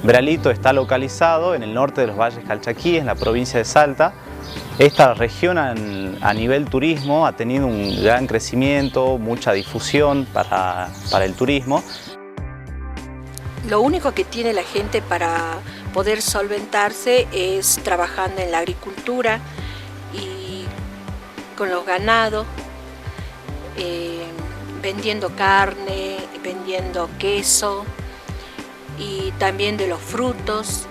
Brealito está localizado en el norte de los Valles Calchaquíes, en la provincia de Salta. Esta región a nivel turismo ha tenido un gran crecimiento, mucha difusión para el turismo. Lo único que tiene la gente para poder solventarse es trabajando en la agricultura y con los ganados, vendiendo carne, vendiendo queso y también de los frutos.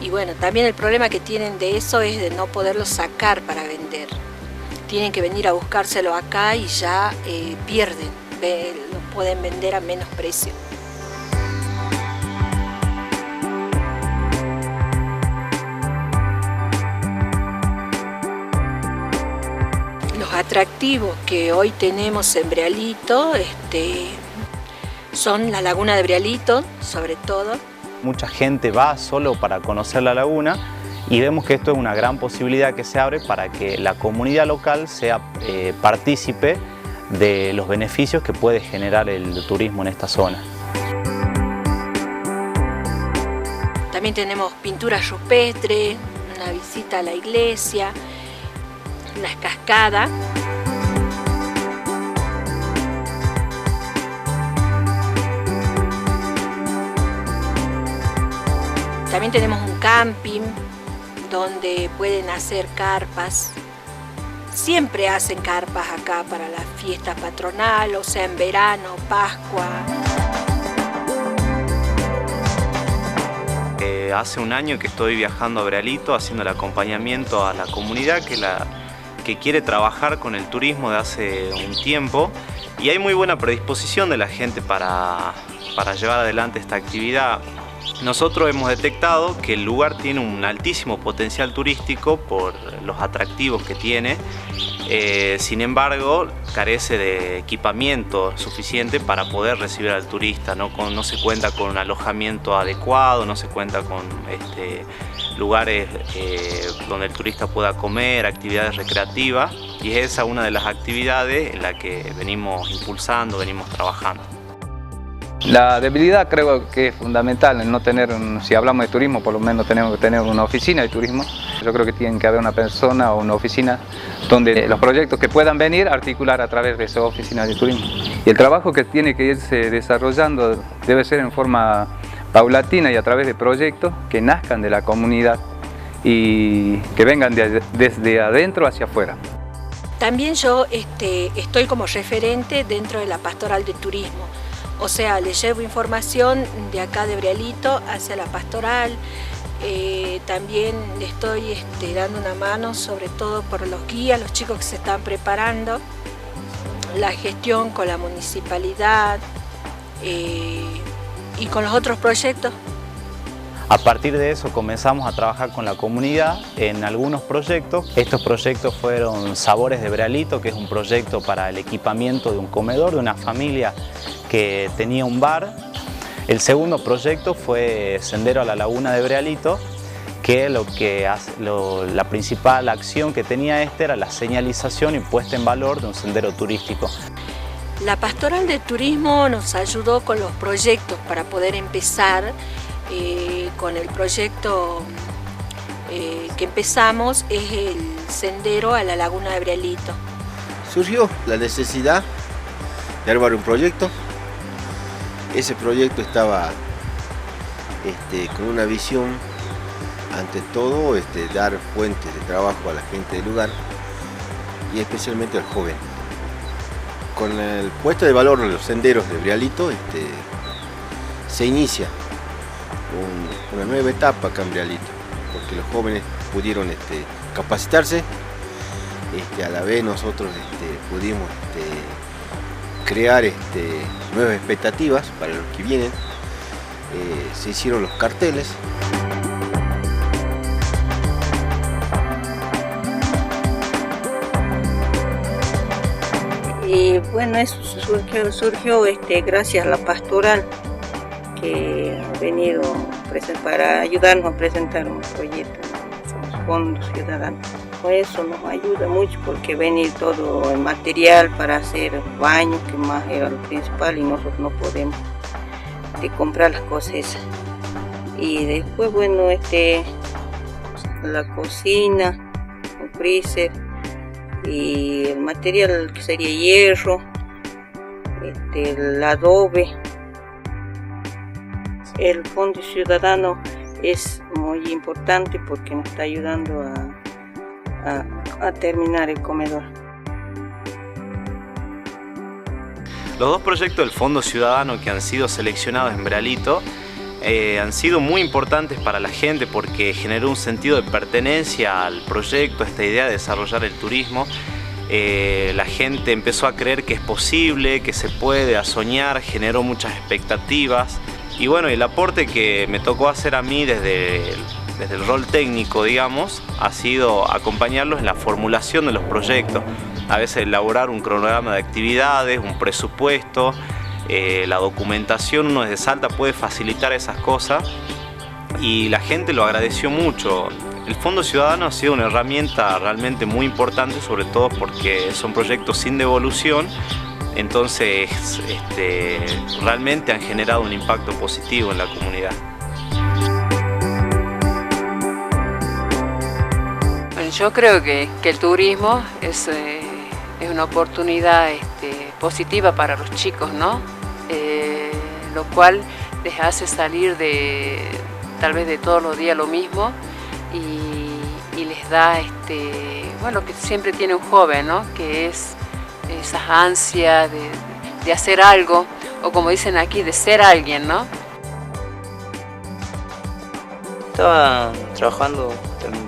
Y bueno, también el problema que tienen de eso es de no poderlo sacar para vender. Tienen que venir a buscárselo acá y ya pierden, lo pueden vender a menos precio. Los atractivos que hoy tenemos en Brealito son la laguna de Brealito, sobre todo. Mucha gente va solo para conocer la laguna y vemos que esto es una gran posibilidad que se abre para que la comunidad local sea partícipe de los beneficios que puede generar el turismo en esta zona. También tenemos pintura rupestre, una visita a la iglesia, las cascadas. También tenemos un camping donde pueden hacer carpas. Siempre hacen carpas acá para la fiesta patronal, o sea en verano, Pascua. Hace un año que estoy viajando a Brealito haciendo el acompañamiento a la comunidad que quiere trabajar con el turismo de hace un tiempo y hay muy buena predisposición de la gente para llevar adelante esta actividad. Nosotros hemos detectado que el lugar tiene un altísimo potencial turístico por los atractivos que tiene, sin embargo carece de equipamiento suficiente para poder recibir al turista, no se cuenta con un alojamiento adecuado, no se cuenta con lugares donde el turista pueda comer, actividades recreativas, y es esa una de las actividades en la que venimos impulsando, venimos trabajando. La debilidad creo que es fundamental en no tener, si hablamos de turismo, por lo menos tenemos que tener una oficina de turismo. Yo creo que tiene que haber una persona o una oficina donde los proyectos que puedan venir articular a través de esa oficina de turismo. Y el trabajo que tiene que irse desarrollando debe ser en forma paulatina y a través de proyectos que nazcan de la comunidad y que vengan desde adentro hacia afuera. También yo estoy como referente dentro de la pastoral de turismo. O sea, le llevo información de acá de Brealito hacia la pastoral. También le estoy dando una mano, sobre todo por los guías, los chicos que se están preparando, la gestión con la municipalidad y con los otros proyectos. A partir de eso comenzamos a trabajar con la comunidad en algunos proyectos. Estos proyectos fueron Sabores de Brealito, que es un proyecto para el equipamiento de un comedor de una familia que tenía un bar. El segundo proyecto fue Sendero a la Laguna de Brealito, que la principal acción que tenía era la señalización y puesta en valor de un sendero turístico. La pastoral de turismo nos ayudó con los proyectos para poder empezar. Con el proyecto que empezamos es el sendero a la Laguna de Brealito. Surgió la necesidad de armar un proyecto. Ese proyecto estaba con una visión, ante todo, dar fuentes de trabajo a la gente del lugar y especialmente al joven. Con el puesto de valor de los senderos de Brealito se inicia una nueva etapa acá en Brealito, porque los jóvenes pudieron capacitarse, a la vez nosotros pudimos crear nuevas expectativas para los que vienen, se hicieron los carteles. Y bueno, eso surgió gracias a la pastoral que ha venido para ayudarnos a presentar un proyecto, los fondos ciudadanos. Eso nos ayuda mucho porque venir todo el material para hacer baños, que más era lo principal, y nosotros no podemos comprar las cosas esas. Y después, bueno, la cocina, el freezer y el material que sería hierro, el adobe. El Fondo Ciudadano es muy importante porque nos está ayudando a terminar el comedor. Los dos proyectos del Fondo Ciudadano que han sido seleccionados en Brealito han sido muy importantes para la gente porque generó un sentido de pertenencia al proyecto, esta idea de desarrollar el turismo. La gente empezó a creer que es posible, que se puede, a soñar, generó muchas expectativas. Y bueno, el aporte que me tocó hacer a mí desde el rol técnico, digamos, ha sido acompañarlos en la formulación de los proyectos. A veces elaborar un cronograma de actividades, un presupuesto, la documentación. Uno desde Salta puede facilitar esas cosas y la gente lo agradeció mucho. El Fondo Ciudadano ha sido una herramienta realmente muy importante, sobre todo porque son proyectos sin devolución. Entonces, realmente han generado un impacto positivo en la comunidad. Bueno, yo creo que el turismo es una oportunidad positiva para los chicos, ¿no? Lo cual les hace salir tal vez de todos los días lo mismo y les da bueno, que siempre tiene un joven, ¿no? Que es esas ansias de hacer algo, o como dicen aquí, de ser alguien, ¿no? Estaba trabajando también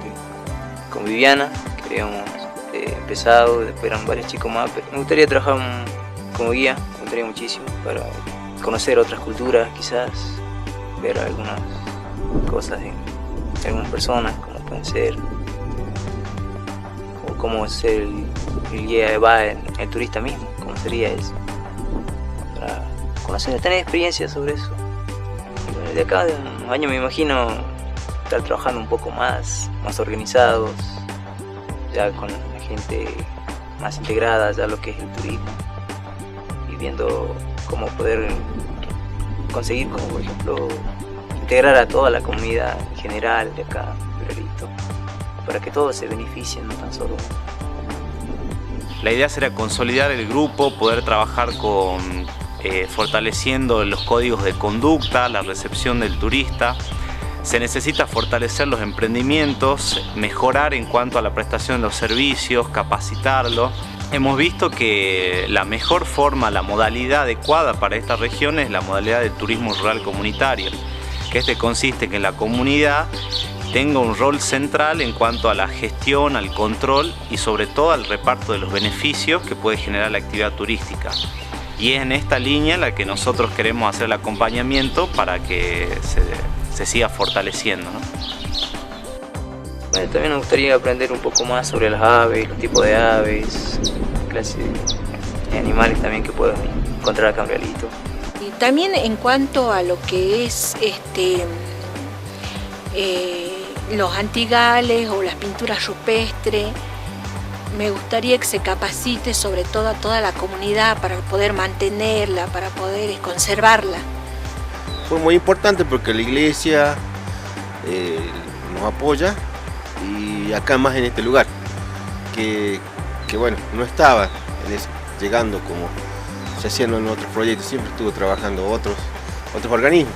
con Viviana, que habíamos empezado, después eran varios chicos más, pero me gustaría trabajar como guía, me gustaría muchísimo para conocer otras culturas, quizás ver algunas cosas de algunas personas, como pueden ser, o cómo ser el guía va en el turista mismo, cómo sería eso, para conocer, tener experiencia sobre eso. Y bueno, de acá de unos años me imagino estar trabajando un poco más organizados, ya con la gente más integrada ya lo que es el turismo y viendo cómo poder conseguir, como por ejemplo, integrar a toda la comunidad en general de acá, de Brealito, para que todos se beneficien, no tan solo. La idea será consolidar el grupo, poder trabajar fortaleciendo los códigos de conducta, la recepción del turista. Se necesita fortalecer los emprendimientos, mejorar en cuanto a la prestación de los servicios, capacitarlos. Hemos visto que la mejor forma, la modalidad adecuada para esta región es la modalidad de turismo rural comunitario, que consiste en que la comunidad tenga un rol central en cuanto a la gestión, al control y sobre todo al reparto de los beneficios que puede generar la actividad turística. Y es en esta línea en la que nosotros queremos hacer el acompañamiento para que se siga fortaleciendo, ¿no? Bueno, también me gustaría aprender un poco más sobre las aves, los tipos de aves, clases de animales también que puedo encontrar acá en Brealito. Y también en cuanto a lo que es los antigales o las pinturas rupestres, me gustaría que se capacite sobre todo a toda la comunidad para poder mantenerla, para poder conservarla. Fue muy importante porque la iglesia nos apoya y acá más en este lugar, que bueno, no estaba llegando como se hacían en otros proyectos, siempre estuvo trabajando otros organismos.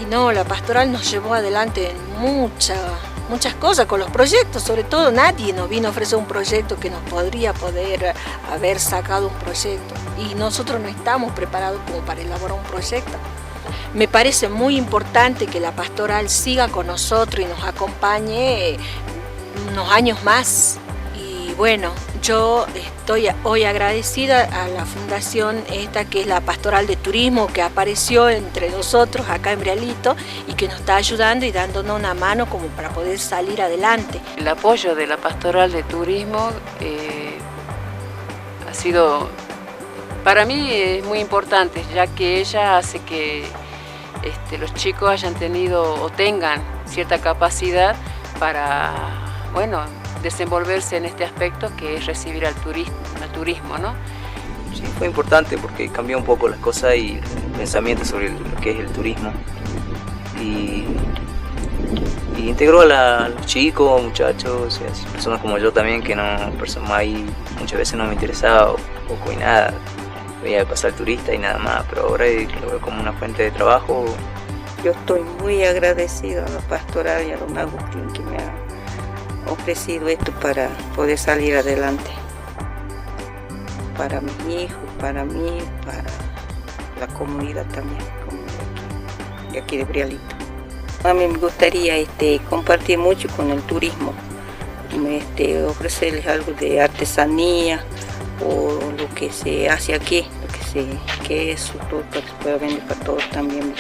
Y no, la pastoral nos llevó adelante en muchas cosas con los proyectos, sobre todo nadie nos vino a ofrecer un proyecto que nos podría haber sacado un proyecto y nosotros no estamos preparados como para elaborar un proyecto. Me parece muy importante que la pastoral siga con nosotros y nos acompañe unos años más. Y bueno, yo estoy hoy agradecida a la fundación esta que es la Pastoral de Turismo, que apareció entre nosotros acá en Brealito y que nos está ayudando y dándonos una mano como para poder salir adelante. El apoyo de la Pastoral de Turismo ha sido, para mí es muy importante, ya que ella hace que los chicos hayan tenido o tengan cierta capacidad para, bueno, desenvolverse en este aspecto que es recibir al turismo, ¿no? Sí, fue importante porque cambió un poco las cosas y el pensamiento sobre lo que es el turismo. y integró a los chicos, muchachos, personas como yo también, que no, ahí muchas veces no me interesaba poco y nada, veía pasar turista y nada más, pero ahora lo veo como una fuente de trabajo. Yo estoy muy agradecido a la pastoral y a don Agustín que me ha ofrecido esto para poder salir adelante. Para mis hijos, para mí, para la comunidad también, de aquí de Brialito. A mí me gustaría compartir mucho con el turismo, ofrecerles algo de artesanía o lo que se hace aquí, que es todo para que se pueda vender para todos también.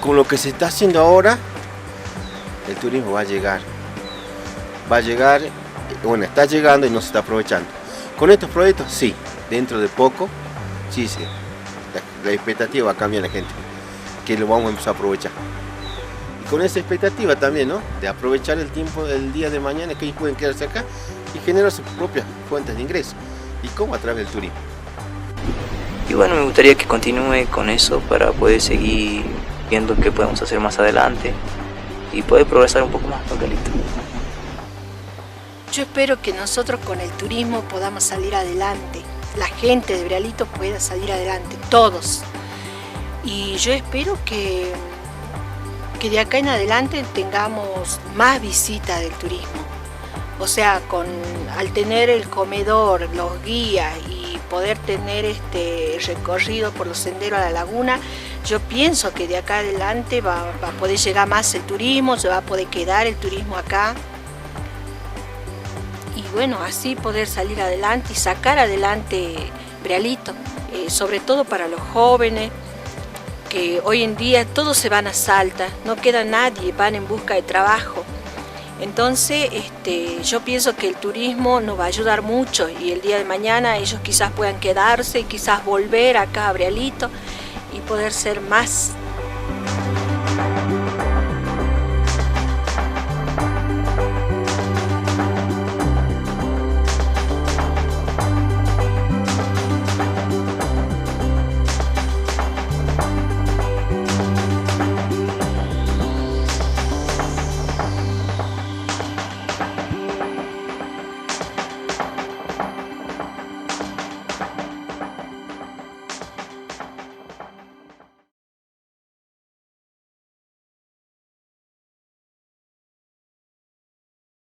Con lo que se está haciendo ahora, el turismo va a llegar, bueno, está llegando y no se está aprovechando. Con estos proyectos, sí, dentro de poco, sí, la expectativa va a cambiar la gente, que lo vamos a empezar a aprovechar. Y con esa expectativa también, ¿no?, de aprovechar el tiempo del día de mañana, que ellos pueden quedarse acá y generar sus propias fuentes de ingresos. ¿Y cómo? A través del turismo. Y bueno, me gustaría que continúe con eso para poder seguir viendo qué podemos hacer más adelante y poder progresar un poco más con Brialito. Yo espero que nosotros con el turismo podamos salir adelante, la gente de Brialito pueda salir adelante, todos. Y yo espero que de acá en adelante tengamos más visitas del turismo. O sea, al tener el comedor, los guías y poder tener recorrido por los senderos a la laguna, yo pienso que de acá adelante va a poder llegar más el turismo, se va a poder quedar el turismo acá. Y bueno, así poder salir adelante y sacar adelante Brialito, sobre todo para los jóvenes, que hoy en día todos se van a Salta, no queda nadie, van en busca de trabajo. Entonces yo pienso que el turismo nos va a ayudar mucho y el día de mañana ellos quizás puedan quedarse y quizás volver acá a Brialito y poder ser más